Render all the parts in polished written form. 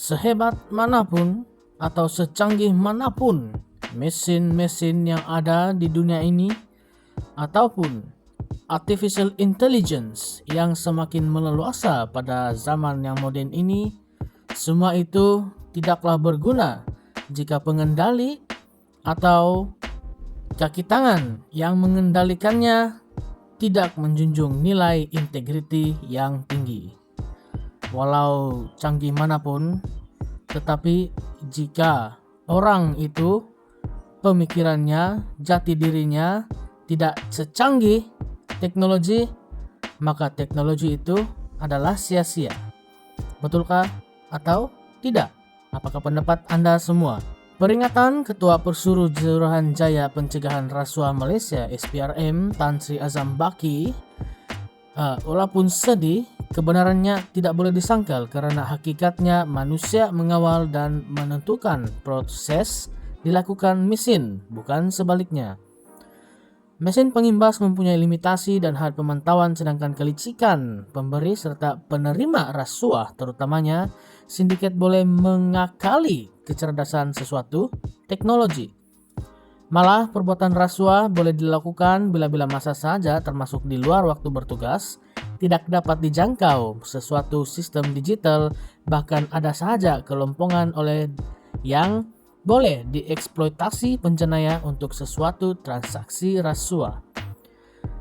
Sehebat manapun atau secanggih manapun mesin-mesin yang ada di dunia ini, ataupun artificial intelligence yang semakin meleluasa pada zaman yang moden ini, semua itu tidaklah berguna jika pengendali atau kaki tangan yang mengendalikannya tidak menjunjung nilai integriti yang tinggi. Walau canggih manapun, tetapi jika orang itu pemikirannya, jati dirinya tidak secanggih teknologi, maka teknologi itu adalah sia-sia. Betulkah atau tidak? Apakah pendapat Anda semua? Peringatan Ketua Persuruhan Jaya Pencegahan Rasuah Malaysia SPRM Tan Sri Azam Baki, walaupun sedih, kebenarannya tidak boleh disangkal karena hakikatnya manusia mengawal dan menentukan proses dilakukan mesin, bukan sebaliknya. Mesin pengimbas mempunyai limitasi dan had pemantauan, sedangkan kelicikan pemberi serta penerima rasuah, terutamanya sindiket, boleh mengakali kecerdasan sesuatu teknologi. Malah perbuatan rasuah boleh dilakukan bila-bila masa saja, termasuk di luar waktu bertugas, tidak dapat dijangkau sesuatu sistem digital, bahkan ada saja kelompongan oleh yang boleh dieksploitasi penjenayah untuk sesuatu transaksi rasuah.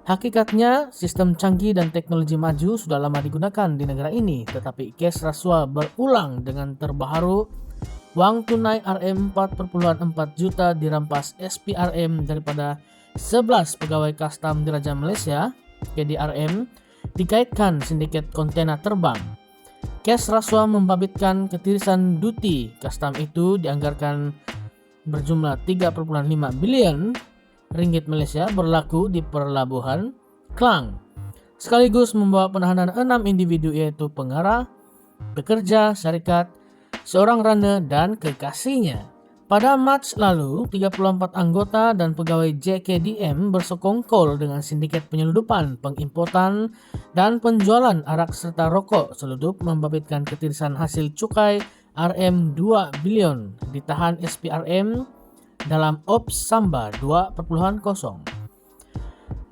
Hakikatnya, sistem canggih dan teknologi maju sudah lama digunakan di negara ini, tetapi kes rasuah berulang dengan terbaru. Wang tunai RM4,4 juta dirampas SPRM daripada 11 pegawai kastam Diraja Malaysia (KDRM) dikaitkan sindiket kontena terbang. Kes rasuah membabitkan ketirisan duty kastam itu dianggarkan berjumlah 3,5 bilion ringgit Malaysia berlaku di Pelabuhan Klang, sekaligus membawa penahanan 6 individu, yaitu pengarah, pekerja, syarikat, seorang randa dan kekasihnya. Pada Mac lalu, 34 anggota dan pegawai JKDM bersekongkol dengan sindiket penyelundupan, pengimportan, dan penjualan arak serta rokok seludup, membabitkan ketirisan hasil cukai RM2 bilion. Ditahan SPRM dalam Ops Samba 2.0.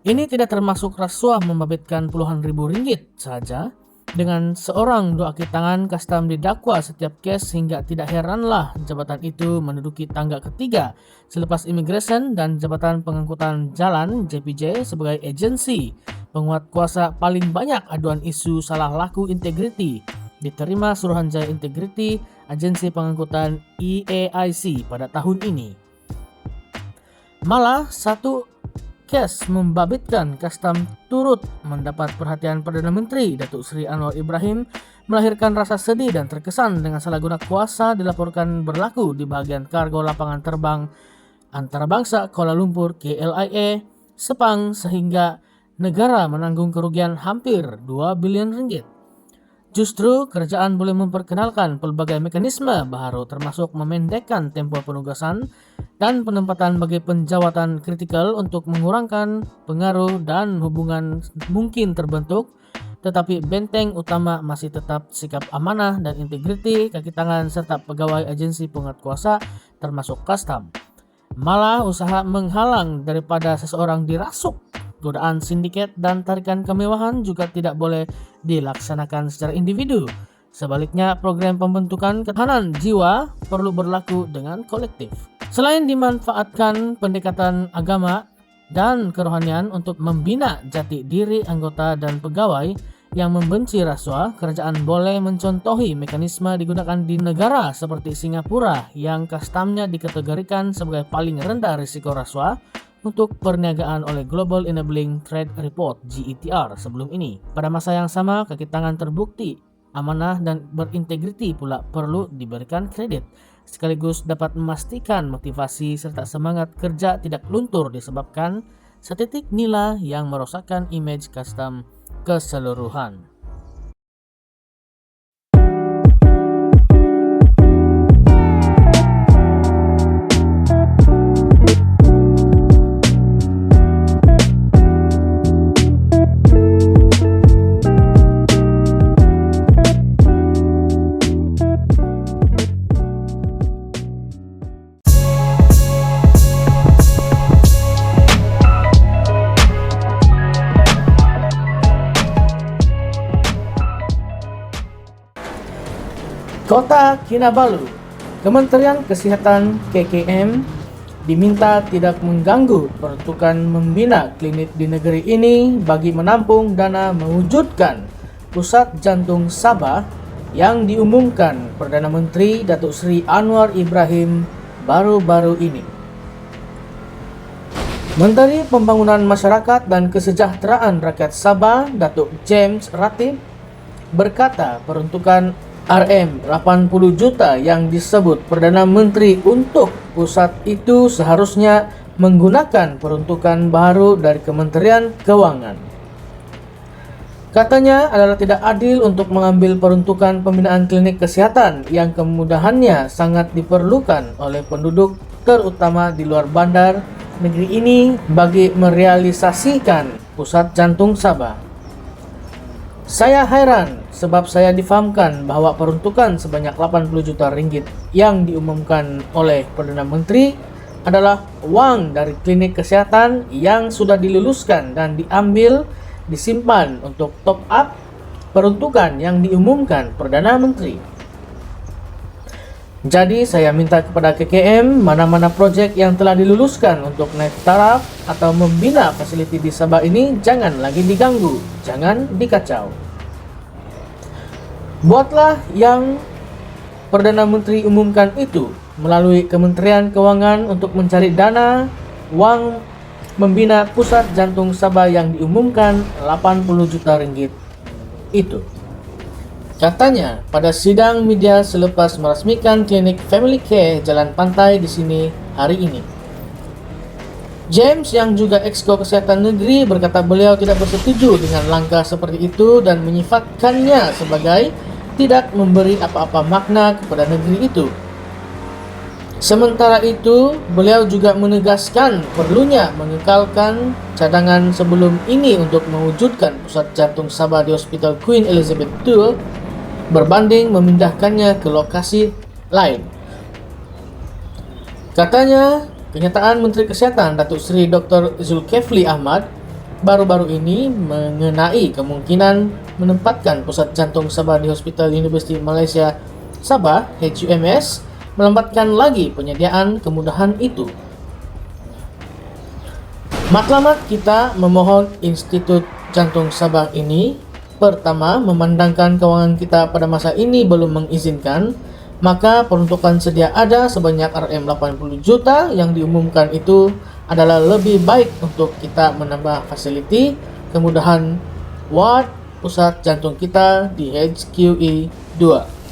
Ini tidak termasuk rasuah membabitkan puluhan ribu ringgit saja. Dengan seorang dua kaki tangan kastam didakwa setiap kes, hingga tidak heranlah jabatan itu menduduki tangga ketiga selepas Immigration dan Jabatan Pengangkutan Jalan JPJ sebagai agensi penguat kuasa paling banyak aduan isu salah laku integriti diterima Suruhanjaya Integriti Agensi Pengangkutan EAIC pada tahun ini. Malah satu kes membabitkan kastam turut mendapat perhatian Perdana Menteri Datuk Seri Anwar Ibrahim, melahirkan rasa sedih dan terkesan dengan salah guna kuasa dilaporkan berlaku di bahagian kargo lapangan terbang antarabangsa Kuala Lumpur KLIA Sepang, sehingga negara menanggung kerugian hampir 2 bilion ringgit. Justru kerajaan boleh memperkenalkan pelbagai mekanisme baharu, termasuk memendekkan tempoh penugasan dan penempatan bagi penjawatan kritikal untuk mengurangkan pengaruh dan hubungan mungkin terbentuk, tetapi benteng utama masih tetap sikap amanah dan integriti kaki tangan serta pegawai agensi penguat kuasa termasuk kastam. Malah usaha menghalang daripada seseorang dirasuk, godaan sindiket dan tarikan kemewahan juga tidak boleh dilaksanakan secara individu. Sebaliknya, program pembentukan ketahanan jiwa perlu berlaku dengan kolektif. Selain dimanfaatkan pendekatan agama dan kerohanian untuk membina jati diri anggota dan pegawai yang membenci rasuah, kerajaan boleh mencontohi mekanisme digunakan di negara seperti Singapura yang kastamnya dikategorikan sebagai paling rendah risiko rasuah untuk perniagaan oleh Global Enabling Trade Report GETR sebelum ini. Pada masa yang sama, kaki tangan terbukti amanah dan berintegriti pula perlu diberikan kredit, sekaligus dapat memastikan motivasi serta semangat kerja tidak luntur disebabkan setitik nilai yang merosakkan image kastam keseluruhan. Kota Kinabalu, Kementerian Kesehatan KKM diminta tidak mengganggu peruntukan membina klinik di negeri ini bagi menampung dana mewujudkan pusat jantung Sabah yang diumumkan Perdana Menteri Datuk Seri Anwar Ibrahim baru-baru ini. Menteri Pembangunan Masyarakat dan Kesejahteraan Rakyat Sabah, Datuk James Ratib, berkata peruntukan RM80 juta yang disebut Perdana Menteri untuk pusat itu seharusnya menggunakan peruntukan baru dari Kementerian Keuangan. Katanya adalah tidak adil untuk mengambil peruntukan pembinaan klinik kesehatan yang kemudahannya sangat diperlukan oleh penduduk terutama di luar bandar negeri ini bagi merealisasikan pusat jantung Sabah. Saya heran sebab saya difahamkan bahwa peruntukan sebanyak 80 juta ringgit yang diumumkan oleh Perdana Menteri adalah wang dari klinik kesehatan yang sudah diluluskan dan disimpan untuk top up peruntukan yang diumumkan Perdana Menteri. Jadi saya minta kepada KKM mana-mana projek yang telah diluluskan untuk naik taraf atau membina fasiliti di Sabah ini jangan lagi diganggu, jangan dikacau. Buatlah yang Perdana Menteri umumkan itu melalui Kementerian Keuangan untuk mencari dana wang membina pusat jantung Sabah yang diumumkan 80 juta ringgit itu. Katanya pada sidang media selepas merasmikan klinik Family Care Jalan Pantai di sini hari ini. James yang juga Exco Kesehatan Negeri berkata beliau tidak bersetuju dengan langkah seperti itu dan menyifatkannya sebagai tidak memberi apa-apa makna kepada negeri itu. Sementara itu, beliau juga menegaskan perlunya mengekalkan cadangan sebelum ini untuk mewujudkan pusat jantung Sabah di Hospital Queen Elizabeth II berbanding memindahkannya ke lokasi lain. Katanya, kenyataan Menteri Kesehatan Datuk Seri Dr. Zulkifli Ahmad baru-baru ini mengenai kemungkinan menempatkan pusat jantung Sabah di Hospital Universiti Malaysia Sabah HUMS melambatkan lagi penyediaan kemudahan itu. Matlamat kita memohon Institut Jantung Sabah ini pertama, memandangkan keuangan kita pada masa ini belum mengizinkan, maka peruntukan sedia ada sebanyak RM80 juta yang diumumkan itu adalah lebih baik untuk kita menambah fasiliti kemudahan ward pusat jantung kita di HQE 2.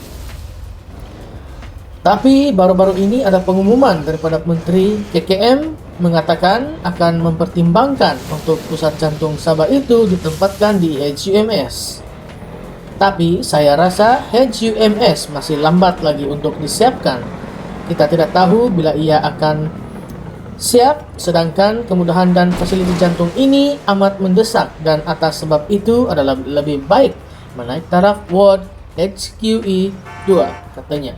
Tapi baru-baru ini ada pengumuman daripada Menteri KKM mengatakan akan mempertimbangkan untuk pusat jantung Sabah itu ditempatkan di HUMS. Tapi saya rasa HUMS masih lambat lagi untuk disiapkan. Kita tidak tahu bila ia akan siap, sedangkan kemudahan dan fasiliti jantung ini amat mendesak dan atas sebab itu adalah lebih baik menaik taraf ward HQE 2, katanya.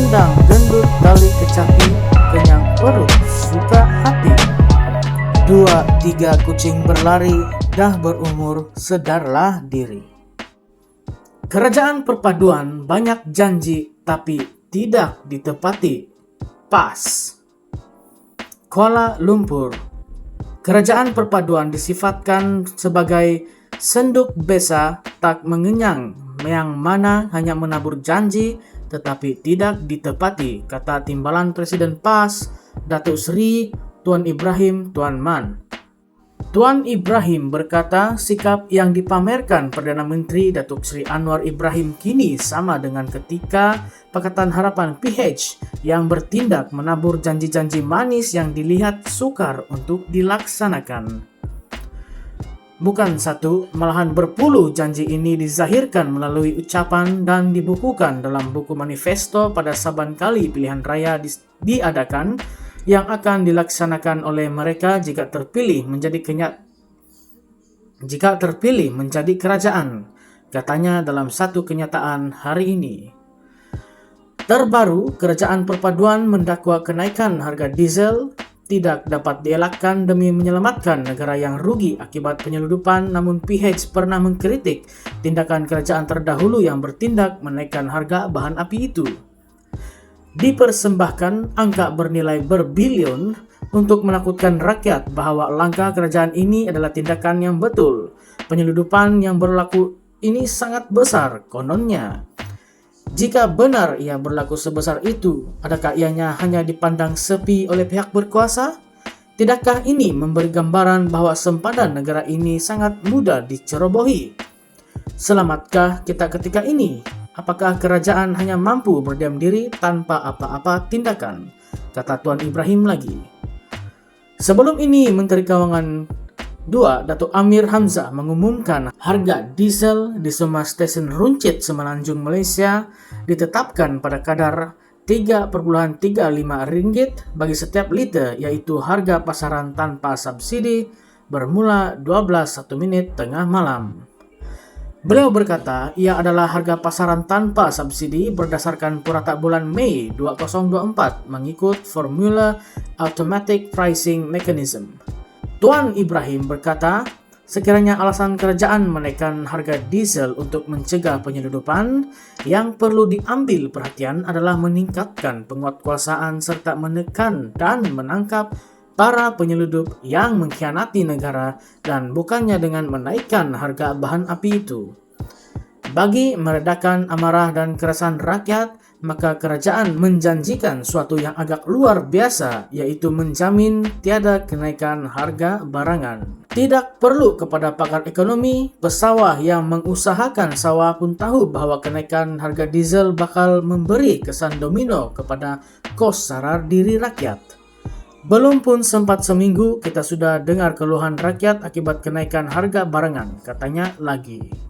Gendang gendut tali kecapi, kenyang perut suka hati. 2-3 kucing berlari, dah berumur sedarlah diri. Kerajaan perpaduan banyak janji tapi tidak ditepati. PAS. Kuala Lumpur. Kerajaan perpaduan disifatkan sebagai senduk besa tak mengenyang yang mana hanya menabur janji tetapi tidak ditepati, kata Timbalan Presiden PAS, Datuk Seri Tuan Ibrahim Tuan Man. Tuan Ibrahim berkata sikap yang dipamerkan Perdana Menteri Datuk Seri Anwar Ibrahim kini sama dengan ketika Pakatan Harapan PH yang bertindak menabur janji-janji manis yang dilihat sukar untuk dilaksanakan. Bukan satu, malahan berpuluh janji ini dizahirkan melalui ucapan dan dibukukan dalam buku manifesto pada saban kali pilihan raya diadakan yang akan dilaksanakan oleh mereka jika terpilih menjadi jika terpilih menjadi kerajaan, katanya dalam satu kenyataan hari ini. Terbaru, kerajaan perpaduan mendakwa kenaikan harga diesel tidak dapat dielakkan demi menyelamatkan negara yang rugi akibat penyeludupan, namun PH pernah mengkritik tindakan kerajaan terdahulu yang bertindak menaikkan harga bahan api itu. Dipersembahkan angka bernilai berbilion untuk menakutkan rakyat bahwa langkah kerajaan ini adalah tindakan yang betul. Penyeludupan yang berlaku ini sangat besar, kononnya. Jika benar ia berlaku sebesar itu, adakah ianya hanya dipandang sepi oleh pihak berkuasa? Tidakkah ini memberi gambaran bahwa sempadan negara ini sangat mudah dicerobohi? Selamatkah kita ketika ini? Apakah kerajaan hanya mampu berdiam diri tanpa apa-apa tindakan? Kata Tuan Ibrahim lagi. Sebelum ini, Menteri Keuangan 2, Datuk Amir Hamzah mengumumkan harga diesel di semua stesen runcit Semenanjung Malaysia ditetapkan pada kadar RM3.35 bagi setiap liter, yaitu harga pasaran tanpa subsidi bermula 12:01 tengah malam. Beliau berkata ia adalah harga pasaran tanpa subsidi berdasarkan purata bulan Mei 2024 mengikut formula Automatic Pricing Mechanism. Tuan Ibrahim berkata, sekiranya alasan kerajaan menaikkan harga diesel untuk mencegah penyeludupan, yang perlu diambil perhatian adalah meningkatkan penguatkuasaan serta menekan dan menangkap para penyeludup yang mengkhianati negara dan bukannya dengan menaikkan harga bahan api itu. Bagi meredakan amarah dan keresahan rakyat, maka kerajaan menjanjikan suatu yang agak luar biasa, yaitu menjamin tiada kenaikan harga barangan. Tidak perlu kepada pakar ekonomi, pesawah yang mengusahakan sawah pun tahu bahwa kenaikan harga diesel bakal memberi kesan domino kepada kos sarar diri rakyat. Belum pun sempat seminggu, kita sudah dengar keluhan rakyat akibat kenaikan harga barangan, katanya lagi.